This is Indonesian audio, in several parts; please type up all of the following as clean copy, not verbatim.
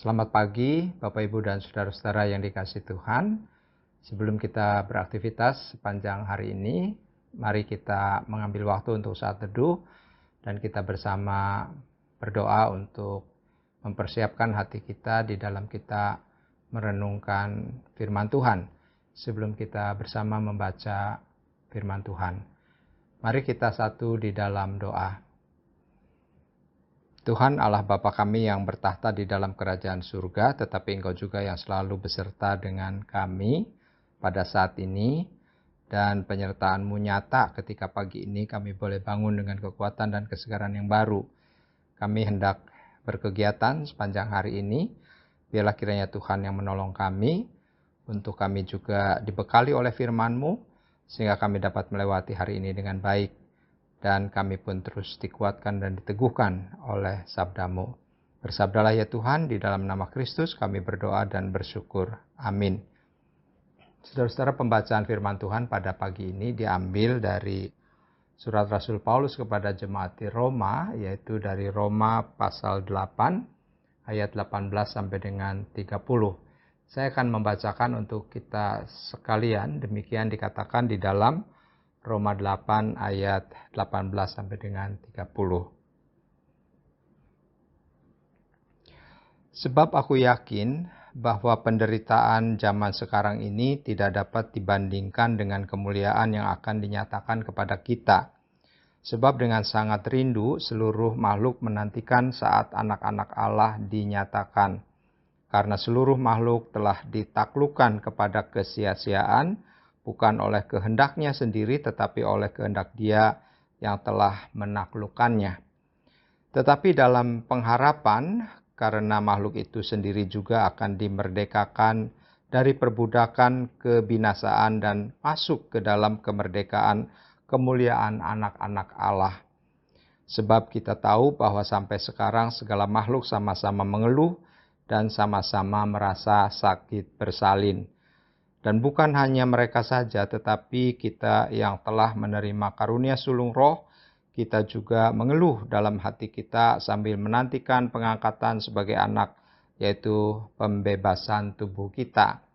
Selamat pagi Bapak Ibu dan Saudara-saudara yang dikasihi Tuhan. Sebelum kita beraktivitas sepanjang hari ini, mari kita mengambil waktu untuk saat teduh dan kita bersama berdoa untuk mempersiapkan hati kita di dalam kita merenungkan firman Tuhan. Sebelum kita bersama membaca firman Tuhan, mari kita satu di dalam doa. Tuhan Allah Bapa kami yang bertahta di dalam kerajaan surga, tetapi Engkau juga yang selalu beserta dengan kami pada saat ini, dan penyertaan-Mu nyata ketika pagi ini kami boleh bangun dengan kekuatan dan kesegaran yang baru. Kami hendak berkegiatan sepanjang hari ini, biarlah kiranya Tuhan yang menolong kami, untuk kami juga dibekali oleh firman-Mu, sehingga kami dapat melewati hari ini dengan baik. Dan kami pun terus dikuatkan dan diteguhkan oleh sabda-Mu. Bersabdalah ya Tuhan, di dalam nama Kristus kami berdoa dan bersyukur. Amin. Saudara-saudara, pembacaan firman Tuhan pada pagi ini diambil dari surat Rasul Paulus kepada jemaat di Roma, yaitu dari Roma pasal 8, ayat 18 sampai dengan 30. Saya akan membacakan untuk kita sekalian, demikian dikatakan di dalam Roma 8 ayat 18 sampai dengan 30. Sebab aku yakin bahwa penderitaan zaman sekarang ini tidak dapat dibandingkan dengan kemuliaan yang akan dinyatakan kepada kita. Sebab dengan sangat rindu seluruh makhluk menantikan saat anak-anak Allah dinyatakan. Karena seluruh makhluk telah ditaklukkan kepada kesia-siaan, bukan oleh kehendaknya sendiri, tetapi oleh kehendak Dia yang telah menaklukkannya. Tetapi dalam pengharapan, karena makhluk itu sendiri juga akan dimerdekakan dari perbudakan kebinasaan dan masuk ke dalam kemerdekaan kemuliaan anak-anak Allah. Sebab kita tahu bahwa sampai sekarang segala makhluk sama-sama mengeluh dan sama-sama merasa sakit bersalin. Dan bukan hanya mereka saja, tetapi kita yang telah menerima karunia sulung roh, kita juga mengeluh dalam hati kita sambil menantikan pengangkatan sebagai anak, yaitu pembebasan tubuh kita.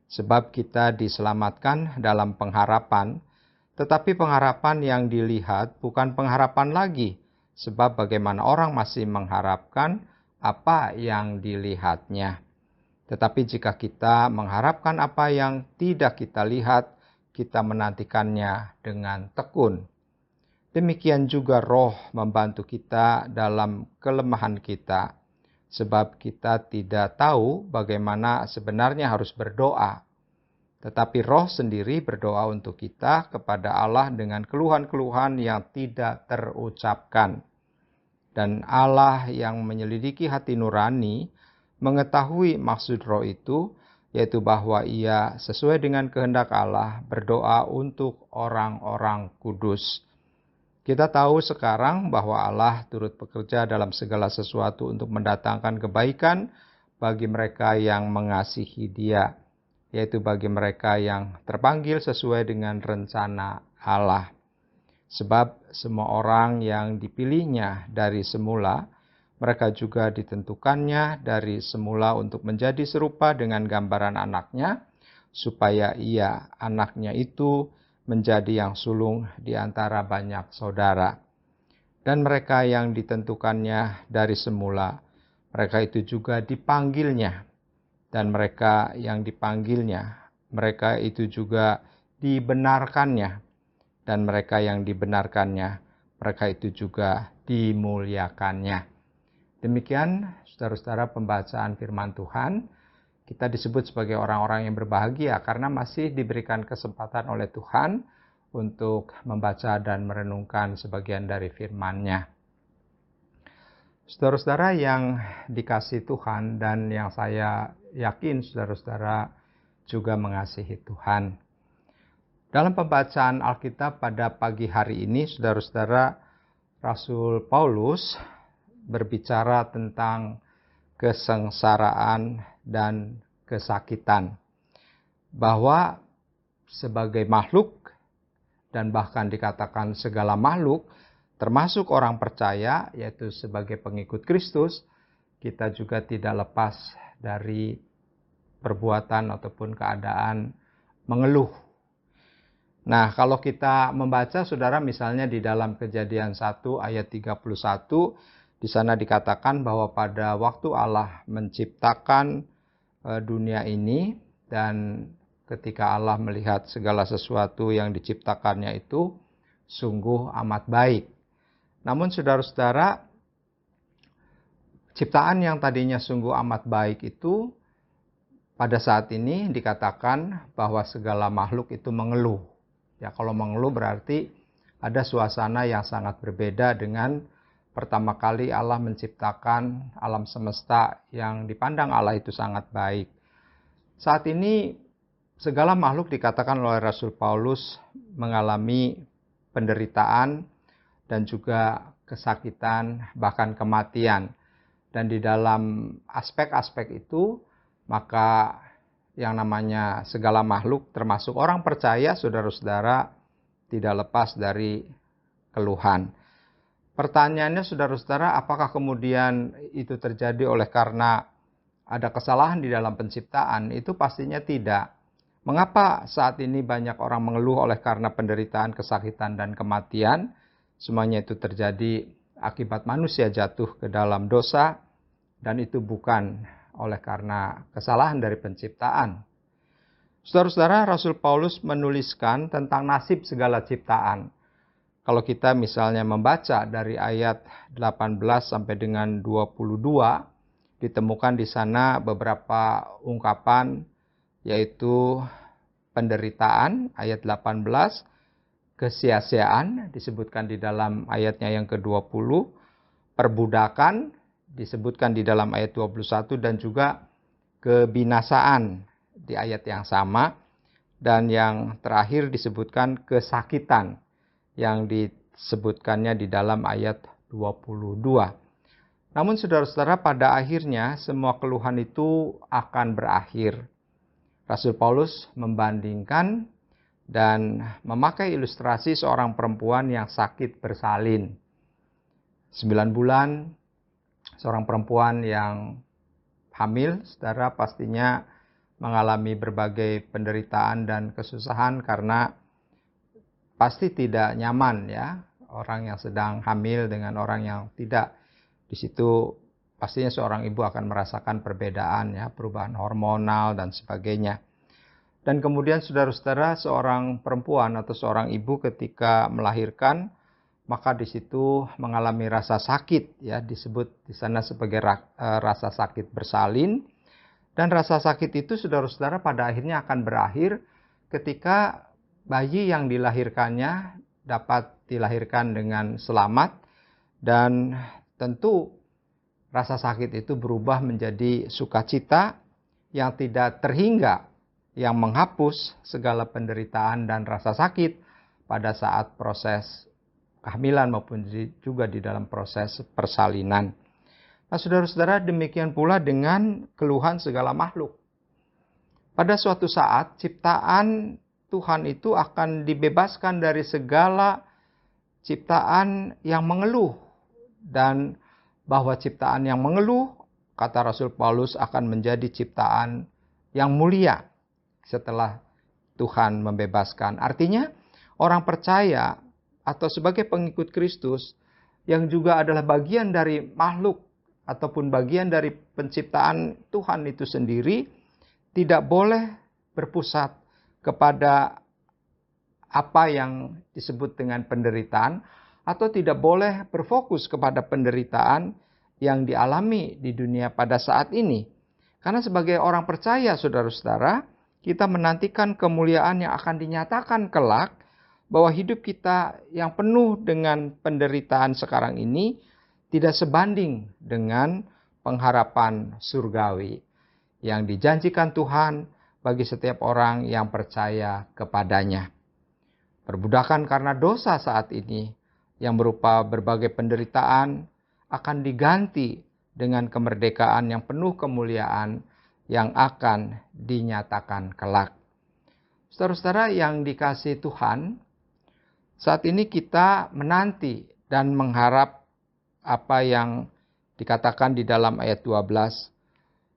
Sebab kita diselamatkan dalam pengharapan, tetapi pengharapan yang dilihat bukan pengharapan lagi, sebab bagaimana orang masih mengharapkan apa yang dilihatnya. Tetapi jika kita mengharapkan apa yang tidak kita lihat, kita menantikannya dengan tekun. Demikian juga roh membantu kita dalam kelemahan kita, sebab kita tidak tahu bagaimana sebenarnya harus berdoa. Tetapi roh sendiri berdoa untuk kita kepada Allah dengan keluhan-keluhan yang tidak terucapkan. Dan Allah yang menyelidiki hati nurani, mengetahui maksud roh itu, yaitu bahwa ia sesuai dengan kehendak Allah berdoa untuk orang-orang kudus. Kita tahu sekarang bahwa Allah turut bekerja dalam segala sesuatu untuk mendatangkan kebaikan bagi mereka yang mengasihi Dia, yaitu bagi mereka yang terpanggil sesuai dengan rencana Allah. Sebab semua orang yang dipilihnya dari semula, mereka juga ditentukannya dari semula untuk menjadi serupa dengan gambaran anaknya, supaya ia, anaknya itu, menjadi yang sulung di antara banyak saudara. Dan mereka yang ditentukannya dari semula, mereka itu juga dipanggilnya. Dan mereka yang dipanggilnya, mereka itu juga dibenarkannya. Dan mereka yang dibenarkannya, mereka itu juga dimuliakannya. Demikian, saudara-saudara, pembacaan firman Tuhan. Kita disebut sebagai orang-orang yang berbahagia karena masih diberikan kesempatan oleh Tuhan untuk membaca dan merenungkan sebagian dari firman-Nya. Saudara-saudara yang dikasihi Tuhan dan yang saya yakin saudara-saudara juga mengasihi Tuhan. Dalam pembacaan Alkitab pada pagi hari ini, saudara-saudara, Rasul Paulus berbicara tentang kesengsaraan dan kesakitan. Bahwa sebagai makhluk, dan bahkan dikatakan segala makhluk, termasuk orang percaya, yaitu sebagai pengikut Kristus, kita juga tidak lepas dari perbuatan ataupun keadaan mengeluh. Nah, kalau kita membaca, saudara, misalnya di dalam Kejadian 1 ayat 31, di sana dikatakan bahwa pada waktu Allah menciptakan dunia ini, dan ketika Allah melihat segala sesuatu yang diciptakannya itu sungguh amat baik. Namun saudara-saudara, ciptaan yang tadinya sungguh amat baik itu pada saat ini dikatakan bahwa segala makhluk itu mengeluh. Ya, kalau mengeluh berarti ada suasana yang sangat berbeda dengan pertama kali Allah menciptakan alam semesta yang dipandang Allah itu sangat baik. Saat ini segala makhluk dikatakan oleh Rasul Paulus mengalami penderitaan dan juga kesakitan, bahkan kematian. Dan di dalam aspek-aspek itu, maka yang namanya segala makhluk, termasuk orang percaya, saudara-saudara, tidak lepas dari keluhan. Pertanyaannya, saudara-saudara, apakah kemudian itu terjadi oleh karena ada kesalahan di dalam penciptaan? Itu pastinya tidak. Mengapa saat ini banyak orang mengeluh oleh karena penderitaan, kesakitan, dan kematian? Semuanya itu terjadi akibat manusia jatuh ke dalam dosa, dan itu bukan oleh karena kesalahan dari penciptaan. Saudara-saudara, Rasul Paulus menuliskan tentang nasib segala ciptaan. Kalau kita misalnya membaca dari ayat 18 sampai dengan 22, ditemukan di sana beberapa ungkapan, yaitu penderitaan, ayat 18, kesia-siaan, disebutkan di dalam ayatnya yang ke-20, perbudakan, disebutkan di dalam ayat 21, dan juga kebinasaan di ayat yang sama, dan yang terakhir disebutkan kesakitan yang disebutkannya di dalam ayat 22. Namun saudara-saudara, pada akhirnya semua keluhan itu akan berakhir. Rasul Paulus membandingkan dan memakai ilustrasi seorang perempuan yang sakit bersalin. 9 bulan, seorang perempuan yang hamil, saudara, pastinya mengalami berbagai penderitaan dan kesusahan karena pasti tidak nyaman, ya, orang yang sedang hamil dengan orang yang tidak. Di situ pastinya seorang ibu akan merasakan perbedaan, ya, perubahan hormonal dan sebagainya. Dan kemudian saudara-saudara, seorang perempuan atau seorang ibu ketika melahirkan, maka di situ mengalami rasa sakit, ya, disebut di sana sebagai rasa sakit bersalin. Dan rasa sakit itu, saudara-saudara, pada akhirnya akan berakhir ketika bayi yang dilahirkannya dapat dilahirkan dengan selamat, dan tentu rasa sakit itu berubah menjadi sukacita yang tidak terhingga, yang menghapus segala penderitaan dan rasa sakit pada saat proses kehamilan maupun juga di dalam proses persalinan. Nah, saudara-saudara, demikian pula dengan keluhan segala makhluk. Pada suatu saat, ciptaan Tuhan itu akan dibebaskan dari segala ciptaan yang mengeluh. Dan bahwa ciptaan yang mengeluh, kata Rasul Paulus, akan menjadi ciptaan yang mulia setelah Tuhan membebaskan. Artinya, orang percaya atau sebagai pengikut Kristus yang juga adalah bagian dari makhluk ataupun bagian dari penciptaan Tuhan itu sendiri, tidak boleh berpusat kepada apa yang disebut dengan penderitaan, atau tidak boleh berfokus kepada penderitaan yang dialami di dunia pada saat ini. Karena sebagai orang percaya, saudara-saudara, kita menantikan kemuliaan yang akan dinyatakan kelak, bahwa hidup kita yang penuh dengan penderitaan sekarang ini tidak sebanding dengan pengharapan surgawi yang dijanjikan Tuhan bagi setiap orang yang percaya kepadanya. Perbudakan karena dosa saat ini yang berupa berbagai penderitaan akan diganti dengan kemerdekaan yang penuh kemuliaan yang akan dinyatakan kelak. Saudara-saudara yang dikasihi Tuhan, saat ini kita menanti dan mengharap apa yang Dikatakan di dalam ayat 12,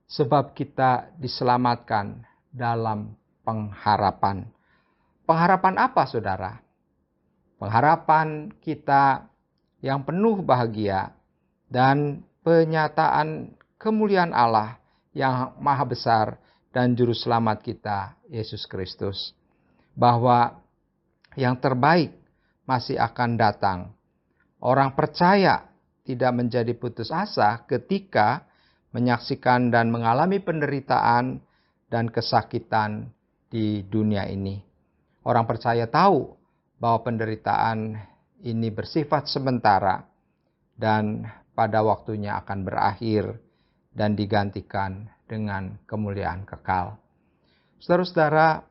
sebab kita diselamatkan dalam pengharapan. Pengharapan apa, saudara? Pengharapan kita yang penuh bahagia dan penyataan kemuliaan Allah yang maha besar dan juru selamat kita, Yesus Kristus. Bahwa yang terbaik masih akan datang. Orang percaya tidak menjadi putus asa ketika menyaksikan dan mengalami penderitaan dan kesakitan di dunia ini. Orang percaya tahu bahwa penderitaan ini bersifat sementara dan pada waktunya akan berakhir dan digantikan dengan kemuliaan kekal. Saudara-saudara,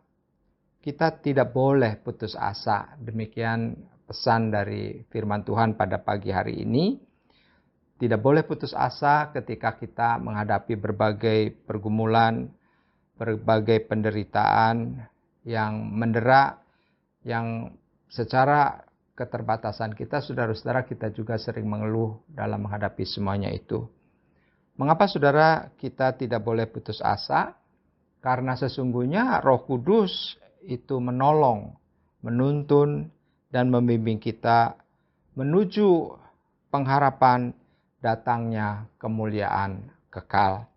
kita tidak boleh putus asa. Demikian pesan dari firman Tuhan pada pagi hari ini. Tidak boleh putus asa ketika kita menghadapi berbagai pergumulan, berbagai penderitaan yang mendera, yang secara keterbatasan kita, saudara-saudara, kita juga sering mengeluh dalam menghadapi semuanya itu. Mengapa, saudara, kita tidak boleh putus asa? Karena sesungguhnya Roh Kudus itu menolong, menuntun, dan membimbing kita menuju pengharapan datangnya kemuliaan kekal.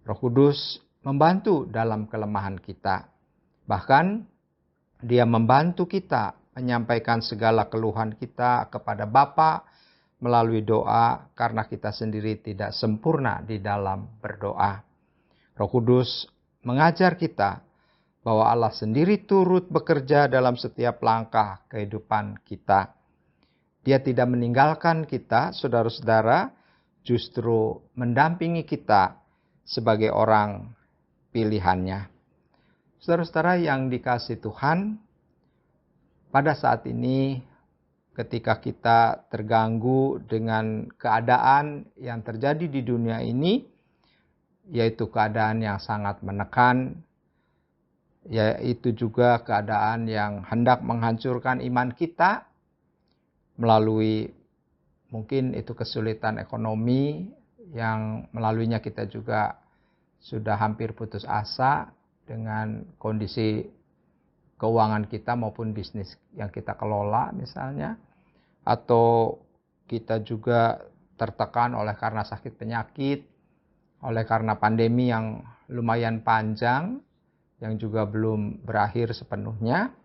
Roh Kudus membantu dalam kelemahan kita. Bahkan Dia membantu kita menyampaikan segala keluhan kita kepada Bapa melalui doa karena kita sendiri tidak sempurna di dalam berdoa. Roh Kudus mengajar kita bahwa Allah sendiri turut bekerja dalam setiap langkah kehidupan kita. Dia tidak meninggalkan kita, saudara-saudara, justru mendampingi kita sebagai orang pilihannya. Saudara-saudara yang dikasihi Tuhan, pada saat ini ketika kita terganggu dengan keadaan yang terjadi di dunia ini, yaitu keadaan yang sangat menekan, yaitu juga keadaan yang hendak menghancurkan iman kita melalui mungkin itu kesulitan ekonomi yang melaluinya kita juga sudah hampir putus asa dengan kondisi keuangan kita maupun bisnis yang kita kelola misalnya, atau kita juga tertekan oleh karena sakit penyakit, oleh karena pandemi yang lumayan panjang yang juga belum berakhir sepenuhnya.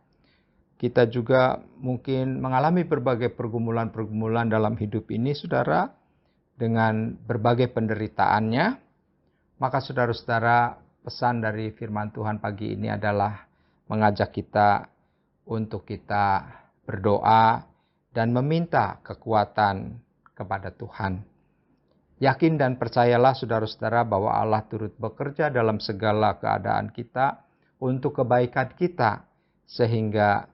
Kita juga mungkin mengalami berbagai pergumulan-pergumulan dalam hidup ini, saudara, dengan berbagai penderitaannya. Maka saudara-saudara, pesan dari firman Tuhan pagi ini adalah mengajak kita untuk kita berdoa dan meminta kekuatan kepada Tuhan. Yakin dan percayalah saudara-saudara bahwa Allah turut bekerja dalam segala keadaan kita untuk kebaikan kita, sehingga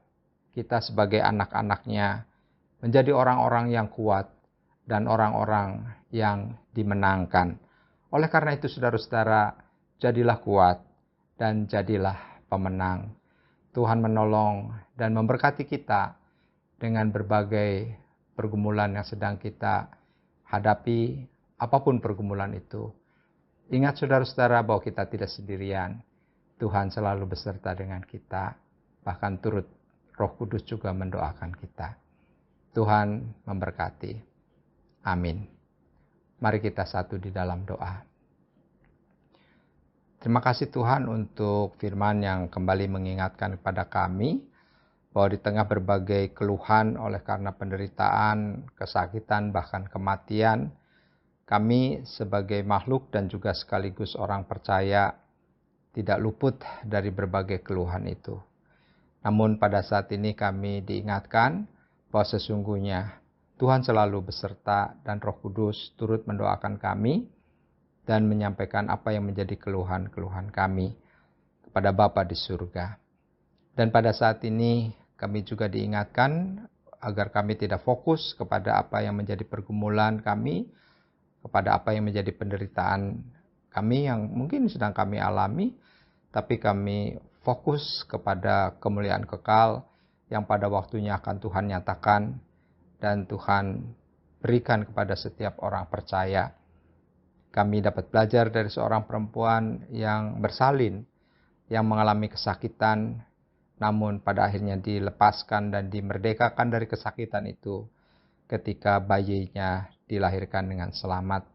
kita sebagai anak-anaknya menjadi orang-orang yang kuat dan orang-orang yang dimenangkan. Oleh karena itu saudara-saudara, jadilah kuat dan jadilah pemenang. Tuhan menolong dan memberkati kita dengan berbagai pergumulan yang sedang kita hadapi, apapun pergumulan itu. Ingat saudara-saudara bahwa kita tidak sendirian. Tuhan selalu beserta dengan kita, bahkan turut Roh Kudus juga mendoakan kita. Tuhan memberkati. Amin. Mari kita satu di dalam doa. Terima kasih Tuhan untuk firman yang kembali mengingatkan kepada kami bahwa di tengah berbagai keluhan oleh karena penderitaan, kesakitan, bahkan kematian, kami sebagai makhluk dan juga sekaligus orang percaya tidak luput dari berbagai keluhan itu. Namun pada saat ini kami diingatkan bahwa sesungguhnya Tuhan selalu beserta dan Roh Kudus turut mendoakan kami dan menyampaikan apa yang menjadi keluhan-keluhan kami kepada Bapa di surga. Dan pada saat ini kami juga diingatkan agar kami tidak fokus kepada apa yang menjadi pergumulan kami, kepada apa yang menjadi penderitaan kami yang mungkin sedang kami alami, tapi kami fokus kepada kemuliaan kekal yang pada waktunya akan Tuhan nyatakan dan Tuhan berikan kepada setiap orang percaya. Kami dapat belajar dari seorang perempuan yang bersalin, yang mengalami kesakitan, namun pada akhirnya dilepaskan dan dimerdekakan dari kesakitan itu ketika bayinya dilahirkan dengan selamat.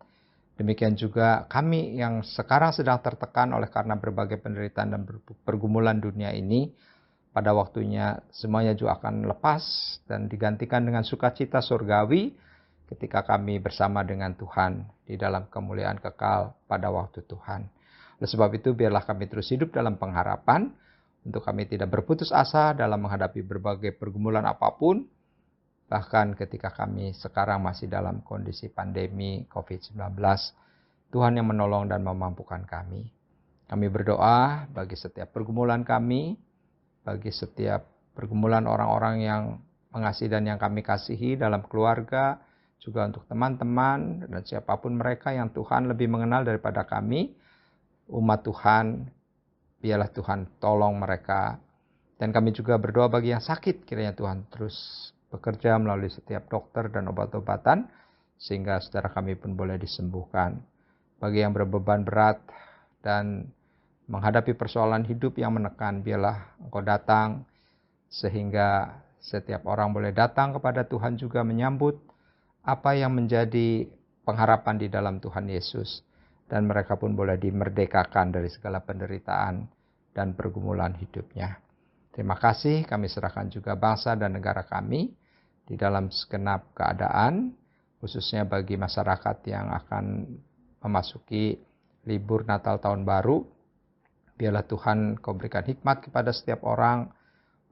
Demikian juga kami yang sekarang sedang tertekan oleh karena berbagai penderitaan dan pergumulan dunia ini, pada waktunya semuanya juga akan lepas dan digantikan dengan sukacita surgawi ketika kami bersama dengan Tuhan di dalam kemuliaan kekal pada waktu Tuhan. Oleh sebab itu, biarlah kami terus hidup dalam pengharapan, untuk kami tidak berputus asa dalam menghadapi berbagai pergumulan apapun, bahkan ketika kami sekarang masih dalam kondisi pandemi COVID-19, Tuhan yang menolong dan memampukan kami. Kami berdoa bagi setiap pergumulan kami, bagi setiap pergumulan orang-orang yang mengasihi dan yang kami kasihi dalam keluarga, juga untuk teman-teman dan siapapun mereka yang Tuhan lebih mengenal daripada kami, umat Tuhan. Biarlah Tuhan tolong mereka. Dan kami juga berdoa bagi yang sakit, kiranya Tuhan terus bekerja melalui setiap dokter dan obat-obatan, sehingga saudara kami pun boleh disembuhkan. Bagi yang berbeban berat dan menghadapi persoalan hidup yang menekan, biarlah Engkau datang, sehingga setiap orang boleh datang kepada Tuhan juga menyambut apa yang menjadi pengharapan di dalam Tuhan Yesus. Dan mereka pun boleh dimerdekakan dari segala penderitaan dan pergumulan hidupnya. Terima kasih, kami serahkan juga bangsa dan negara kami di dalam segenap keadaan, khususnya bagi masyarakat yang akan memasuki libur Natal Tahun Baru. Biarlah Tuhan Kau berikan hikmat kepada setiap orang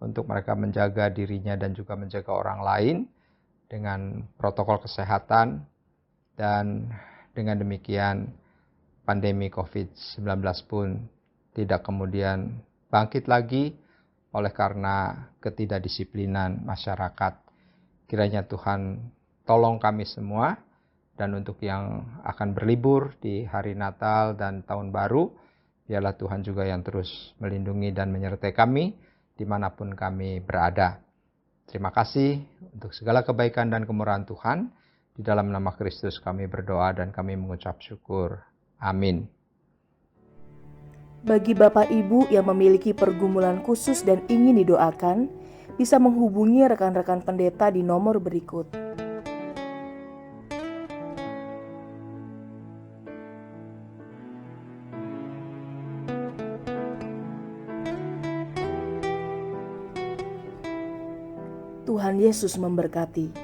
untuk mereka menjaga dirinya dan juga menjaga orang lain dengan protokol kesehatan, dan dengan demikian pandemi COVID-19 pun tidak kemudian bangkit lagi oleh karena ketidakdisiplinan masyarakat. Kiranya Tuhan tolong kami semua, dan untuk yang akan berlibur di hari Natal dan Tahun Baru, biarlah Tuhan juga yang terus melindungi dan menyertai kami dimanapun kami berada. Terima kasih untuk segala kebaikan dan kemurahan Tuhan. Di dalam nama Kristus kami berdoa dan kami mengucap syukur. Amin. Bagi Bapak Ibu yang memiliki pergumulan khusus dan ingin didoakan, bisa menghubungi rekan-rekan pendeta di nomor berikut. Tuhan Yesus memberkati.